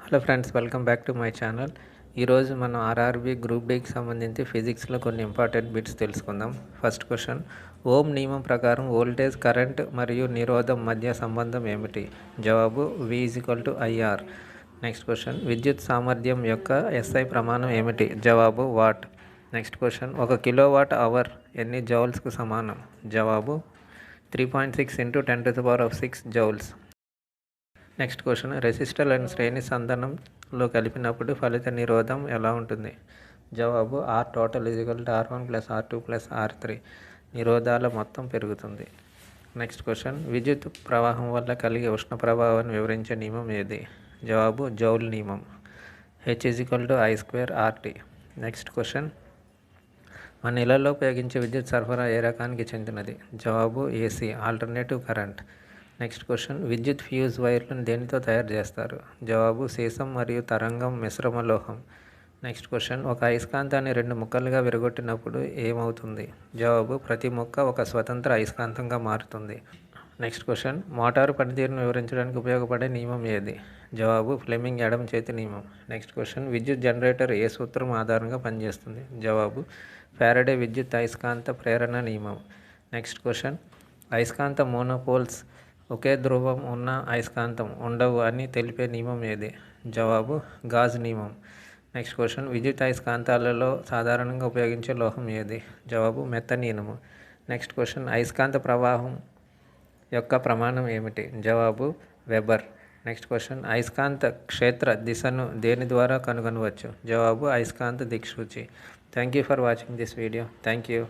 Hello friends, welcome back to my channel. ఈరోజు మనం RRB group డీకి సంబంధించి ఫిజిక్స్లో కొన్ని ఇంపార్టెంట్ బిట్స్ తెలుసుకుందాం. ఫస్ట్ క్వశ్చన్, ఓం నియమం ప్రకారం వోల్టేజ్, కరెంట్ మరియు నిరోధం మధ్య సంబంధం ఏమిటి? జవాబు V=IR. నెక్స్ట్ క్వశ్చన్, విద్యుత్ సామర్థ్యం యొక్క SI ప్రమాణం ఏమిటి? జవాబు watt. Next question, 1 kilowatt hour ఎన్ని జౌల్స్కు సమానం? జవాబు 3.6 × 10⁶ జౌల్స్. నెక్స్ట్ క్వశ్చన్, రెసిస్టర్లను శ్రేణి సంధానంలో కలిపినప్పుడు ఫలిత నిరోధం ఎలా ఉంటుంది? జవాబు R total R1 + R2 + R3. నిరోధాల మొత్తం పెరుగుతుంది. నెక్స్ట్ క్వశ్చన్, విద్యుత్ ప్రవాహం వల్ల కలిగే ఉష్ణ ప్రభావాన్ని వివరించే నియమం ఏది? జవాబు జౌల్ నియమం. H=I²RT. నెక్స్ట్ క్వశ్చన్, మన ఇళ్లలో ఉపయోగించే విద్యుత్ సరఫరా ఏ రకానికి చెందినది? జవాబు AC, alternative current. Next question, విద్యుత్ ఫ్యూజ్ వైర్లను దేనితో తయారు చేస్తారు? జవాబు సీసం మరియు తరంగం మిశ్రమ లోహం. నెక్స్ట్ క్వశ్చన్, ఒక అయస్కాంతాన్ని 2 ముక్కలుగా విరగొట్టినప్పుడు ఏమవుతుంది? జవాబు ప్రతి ముక్క ఒక స్వతంత్ర అయస్కాంతంగా మారుతుంది. నెక్స్ట్ క్వశ్చన్, మోటారు పనితీరును వివరించడానికి ఉపయోగపడే నియమం ఏది? జవాబు ఫ్లెమింగ్ ఎడమ చేతి నియమం. నెక్స్ట్ క్వశ్చన్, విద్యుత్ జనరేటర్ ఏ సూత్రం ఆధారంగా పనిచేస్తుంది? జవాబు ఫారడే విద్యుత్ అయస్కాంత ప్రేరణ నియమం. నెక్స్ట్ క్వశ్చన్, అయస్కాంత మోనోపోల్స్ ఒకే ధ్రువం ఉన్న అయస్కాంతం ఉండవు అని తెలిపే నియమం ఏది? జవాబు గాజ్ నియమం. నెక్స్ట్ క్వశ్చన్, విద్యుత్ అయస్కాంతాలలో సాధారణంగా ఉపయోగించే లోహం ఏది? జవాబు మెత్తని ఇనుము. నెక్స్ట్ క్వశ్చన్, అయస్కాంత ప్రవాహం యొక్క ప్రమాణం ఏమిటి? జవాబు వెబర్. నెక్స్ట్ క్వశ్చన్, అయస్కాంత క్షేత్ర దిశను దేని ద్వారా కనుగొనవచ్చు? జవాబు అయస్కాంత దిక్సూచి. Thank you for watching this video. Thank you.